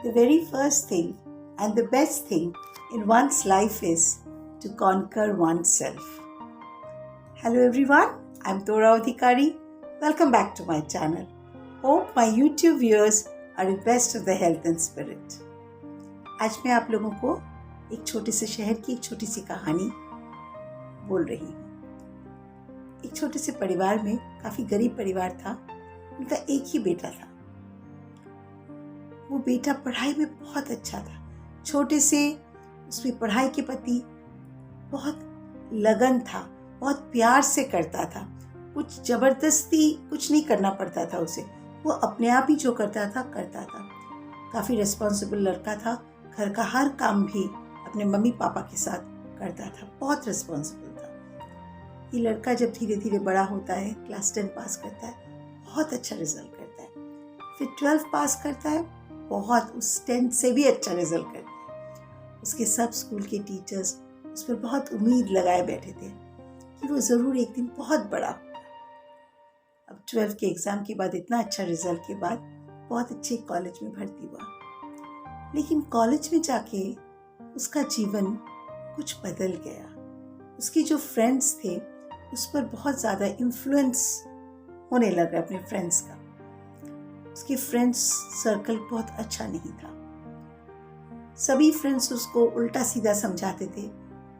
The very first thing and the best thing in one's life is to conquer oneself. Hello everyone, I'm Tora Adhikari. Welcome back to my channel. Hope my YouTube viewers are in best of the health and spirit. आज मैं आप लोगों को एक छोटे से शहर की एक छोटी सी कहानी बोल रही हूँ। एक छोटे से परिवार में, काफ़ी गरीब परिवार था, उनका एक ही बेटा था। वो बेटा पढ़ाई में बहुत अच्छा था। छोटे से उसमें पढ़ाई के प्रति बहुत लगन था, बहुत प्यार से करता था। कुछ ज़बरदस्ती कुछ नहीं करना पड़ता था उसे, वो अपने आप ही जो करता था काफ़ी रिस्पॉन्सिबल लड़का था। घर का हर काम भी अपने मम्मी पापा के साथ करता था, बहुत रिस्पॉन्सिबल था। ये लड़का जब धीरे धीरे बड़ा होता है, क्लास 10 पास करता है, बहुत अच्छा रिजल्ट करता है। फिर 12 पास करता है, बहुत उस 10 से भी अच्छा रिजल्ट करता है। उसके सब स्कूल के टीचर्स उस पर बहुत उम्मीद लगाए बैठे थे कि वो ज़रूर एक दिन बहुत बड़ा होगा। अब 12 के एग्ज़ाम के बाद, इतना अच्छा रिजल्ट के बाद, बहुत अच्छे कॉलेज में भर्ती हुआ। लेकिन कॉलेज में जाके उसका जीवन कुछ बदल गया। उसके जो फ्रेंड्स थे उस पर बहुत ज़्यादा इन्फ्लुएंस होने लगा अपने फ्रेंड्स का। उसके फ्रेंड्स सर्कल बहुत अच्छा नहीं था। सभी फ्रेंड्स उसको उल्टा सीधा समझाते थे।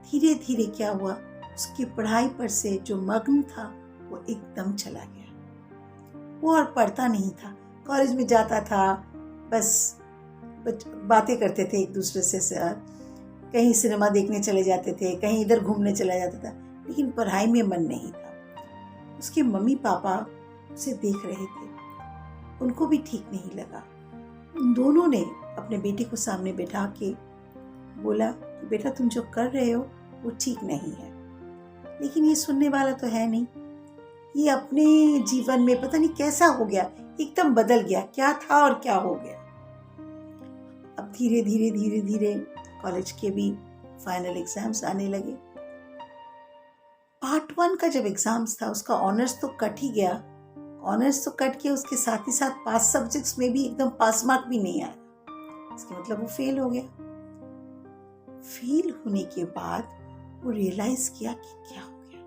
धीरे धीरे क्या हुआ, उसकी पढ़ाई पर से जो मग्न था वो एकदम चला गया। वो और पढ़ता नहीं था, कॉलेज में जाता था, बस बातें करते थे एक दूसरे से, कहीं सिनेमा देखने चले जाते थे, कहीं इधर घूमने चला जाता था, लेकिन पढ़ाई में मन नहीं था। उसके मम्मी पापा उसे देख रहे थे, उनको भी ठीक नहीं लगा। उन दोनों ने अपने बेटे को सामने बैठा के बोला कि बेटा, तुम जो कर रहे हो वो ठीक नहीं है। लेकिन ये सुनने वाला तो है नहीं। ये अपने जीवन में पता नहीं कैसा हो गया, एकदम बदल गया। क्या था और क्या हो गया। अब धीरे धीरे कॉलेज के भी फाइनल एग्जाम्स आने लगे। पार्ट 1 का जब एग्जाम्स था, उसका ऑनर्स तो कट ही गया। ऑनर्स तो कट के उसके साथ ही साथ पास सब्जेक्ट्स में भी एकदम पास मार्क भी नहीं आया। इसका मतलब वो फेल हो गया। फेल होने के बाद वो रियलाइज किया कि क्या हो गया,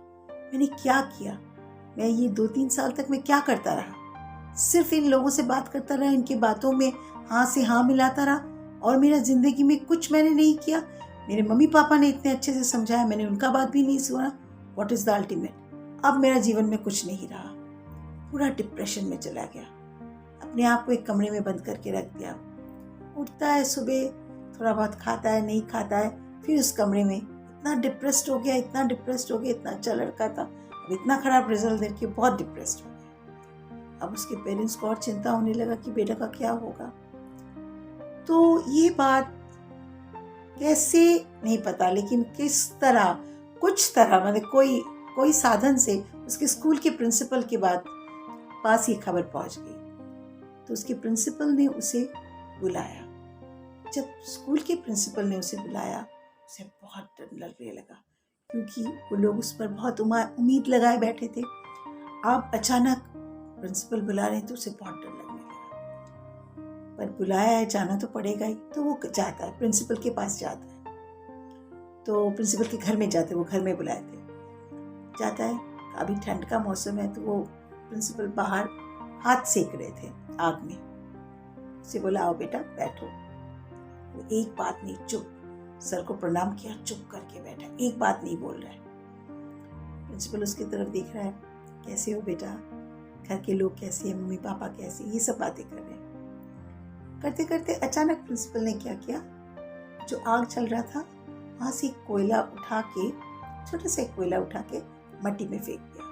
मैंने क्या किया। मैं ये 2-3 साल तक मैं क्या करता रहा, सिर्फ इन लोगों से बात करता रहा, इनकी बातों में हाँ से हाँ मिलाता रहा, और मेरा जिंदगी में कुछ मैंने नहीं किया। मेरे मम्मी पापा ने इतने अच्छे से समझाया, मैंने उनका बात भी नहीं सुना। What is the ultimate. अब मेरा जीवन में कुछ नहीं रहा। पूरा डिप्रेशन में चला गया। अपने आप को एक कमरे में बंद करके रख दिया। उठता है सुबह, थोड़ा बहुत खाता है, नहीं खाता है, फिर उस कमरे में इतना डिप्रेस्ड हो गया, इतना अच्छा लड़का था, अब इतना खराब रिजल्ट देख के बहुत डिप्रेस्ड हो गया। अब उसके पेरेंट्स को और चिंता होने लगा कि बेटा का क्या होगा। तो ये बात कैसे नहीं पता, लेकिन कुछ तरह मतलब कोई साधन से उसके स्कूल के प्रिंसिपल के पास ये खबर पहुंच गई। तो उसके प्रिंसिपल ने उसे बुलाया। जब स्कूल के प्रिंसिपल ने उसे बुलाया, उसे बहुत डर लगने लगा, क्योंकि वो लोग उस पर बहुत उम्मीद लगाए बैठे थे। अब अचानक प्रिंसिपल बुला रहे हैं तो उसे बहुत डर लगने लगा। पर बुलाया है, जाना तो पड़ेगा ही। तो वो जाता है, प्रिंसिपल के पास जाता है। तो प्रिंसिपल के घर में जाते, वो घर में बुलाए थे, जाता है। अभी ठंड का मौसम है, तो वो प्रिंसिपल बाहर हाथ सेक रहे थे आग में। उसे बोला, आओ बेटा बैठो। वो एक बात नहीं, चुप, सर को प्रणाम किया, चुप करके बैठा, एक बात नहीं बोल रहा है। प्रिंसिपल उसकी तरफ देख रहा है, कैसे हो बेटा, घर के लोग कैसे हैं, मम्मी पापा कैसे, ये सब बातें कर रहे हैं। करते करते अचानक प्रिंसिपल ने क्या किया, जो आग चल रहा था वहां से कोयला उठा के, छोटा सा कोयला उठा के मट्टी में फेंक दिया।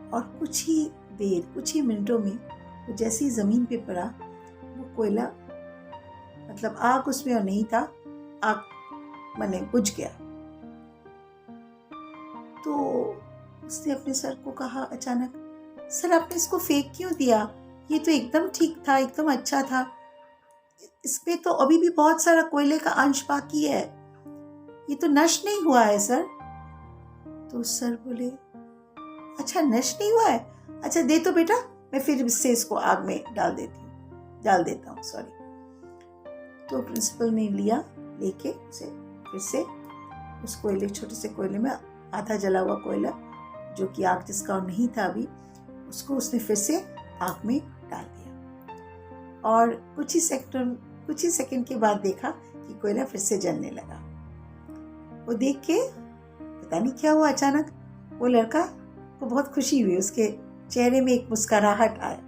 और कुछ ही मिनटों में वो जैसे ही जमीन पे पड़ा, वो कोयला मतलब आग उसमें और नहीं था, आग माने बुझ गया। तो उसने अपने सर को कहा अचानक, सर आपने इसको फेंक क्यों दिया, ये तो एकदम ठीक था, एकदम अच्छा था, इसमें तो अभी भी बहुत सारा कोयले का अंश बाकी है, ये तो नष्ट नहीं हुआ है सर। तो सर बोले, अच्छा नष्ट नहीं हुआ है, अच्छा दे तो बेटा, मैं फिर इससे इसको आग में डाल देता हूँ, सॉरी। तो प्रिंसिपल ने लिया, लेके उसे फिर से उस कोयले, छोटे से कोयले में, आधा जला हुआ कोयला जो कि आग जिसका नहीं था अभी, उसको उसने फिर से आग में डाल दिया। और कुछ ही सेकंड के बाद देखा कि कोयला फिर से जलने लगा। वो देख के पता नहीं क्या हुआ, अचानक वो लड़का को बहुत खुशी हुई, उसके चेहरे में एक मुस्कुराहट आया।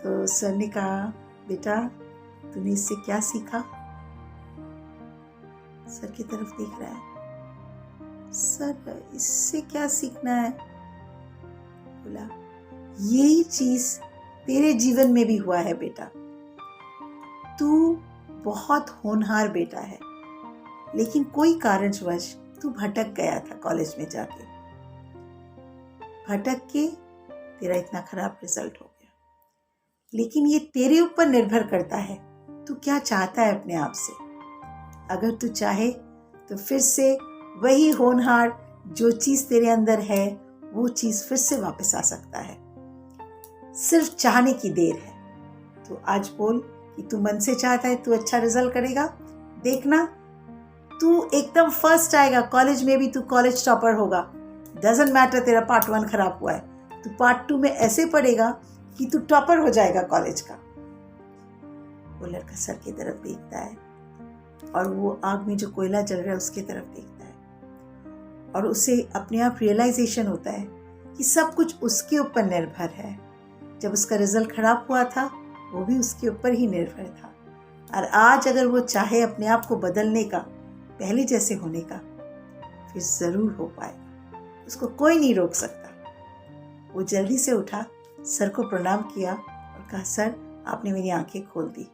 तो सर ने कहा, बेटा तूने इससे क्या सीखा? सर की तरफ देख रहा है, सर इससे क्या सीखना है? बोला, यही चीज तेरे जीवन में भी हुआ है बेटा। तू बहुत होनहार बेटा है, लेकिन कोई कारणवश तू भटक गया था कॉलेज में जाके। भटक के तेरा इतना खराब रिजल्ट हो गया, लेकिन ये तेरे ऊपर निर्भर करता है तू क्या चाहता है अपने आप से। अगर तू चाहे तो फिर से वही होनहार जो चीज तेरे अंदर है वो चीज फिर से वापस आ सकता है। सिर्फ चाहने की देर है। तो आज बोल कि तू मन से चाहता है तू अच्छा रिजल्ट करेगा। देखना तू एकदम फर्स्ट आएगा, कॉलेज में भी तू कॉलेज टॉपर होगा। डजंट मैटर तेरा पार्ट 1 खराब हुआ है, तू पार्ट 2 में ऐसे पढ़ेगा कि तू टॉपर हो जाएगा कॉलेज का। वो लड़का सर की तरफ देखता है और वो आग में जो कोयला जल रहा है उसकी तरफ देखता है, और उसे अपने आप रियलाइजेशन होता है कि सब कुछ उसके ऊपर निर्भर है। जब उसका रिजल्ट खराब हुआ था वो भी उसके ऊपर ही निर्भर था, और आज अगर वो चाहे अपने आप को बदलने का, पहले जैसे होने का, फिर जरूर हो पाएगा। उसको कोई नहीं रोक सकता। वो जल्दी से उठा, सर को प्रणाम किया और कहा, सर आपने मेरी आंखें खोल दी।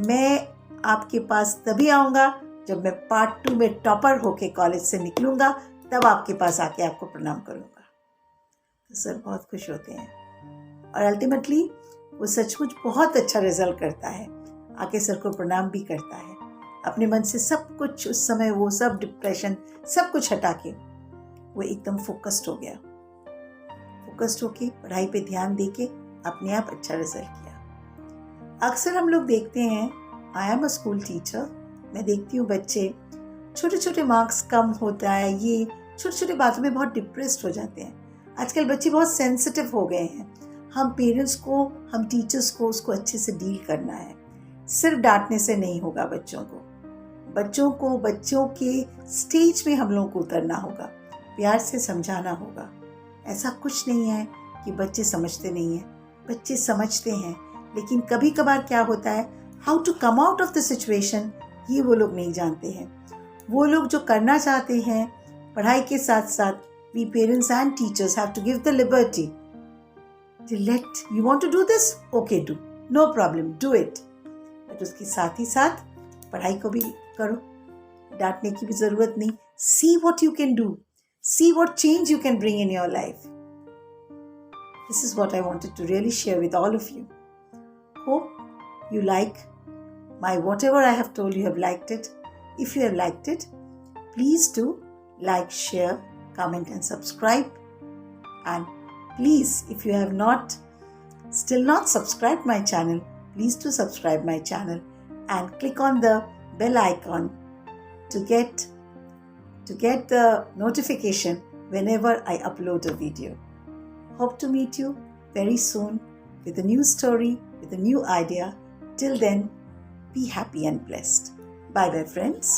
मैं आपके पास तभी आऊँगा जब मैं पार्ट 2 में टॉपर होके कॉलेज से निकलूँगा, तब आपके पास आके आपको प्रणाम करूँगा। तो सर बहुत खुश होते हैं और अल्टीमेटली वो सचमुच बहुत अच्छा रिजल्ट करता है। आके सर को प्रणाम भी करता है। अपने मन से सब कुछ, उस समय वो सब डिप्रेशन सब कुछ हटा के वो एकदम फोकस्ड हो गया। फोकस्ड होके पढ़ाई पे ध्यान देके अपने आप अच्छा रिजल्ट किया। अक्सर हम लोग देखते हैं, I am a school teacher, मैं देखती हूँ बच्चे छोटे छोटे मार्क्स कम होता है, ये छोटे छोटे बातों में बहुत डिप्रेस्ड हो जाते हैं। आजकल बच्चे बहुत सेंसिटिव हो गए हैं। हम पेरेंट्स को, हम टीचर्स को उसको अच्छे से डील करना है। सिर्फ डांटने से नहीं होगा। बच्चों के स्टेज में हम लोगों को उतरना होगा, प्यार से समझाना होगा। ऐसा कुछ नहीं है कि बच्चे समझते नहीं हैं, बच्चे समझते हैं, लेकिन कभी कभार क्या होता है, how to come out of the situation, ये वो लोग नहीं जानते हैं। वो लोग जो करना चाहते हैं पढ़ाई के साथ साथ, we parents and teachers have to give the liberty to let you want to do this, okay do, no problem, do it. But उसके साथ ही साथ पढ़ाई को भी करो, डांटने की भी जरूरत नहीं। See what you can do, see what change you can bring in your life. This is what I wanted to really share with all of you. Hope you like whatever I have told you have liked it. If you have liked it, please do like, share, comment and subscribe. And please, if you have still not subscribed my channel, please do subscribe my channel and click on the bell icon to get the notification whenever I upload a video. Hope to meet you very soon with a new story, with a new idea. Till then, be happy and blessed. Bye bye friends.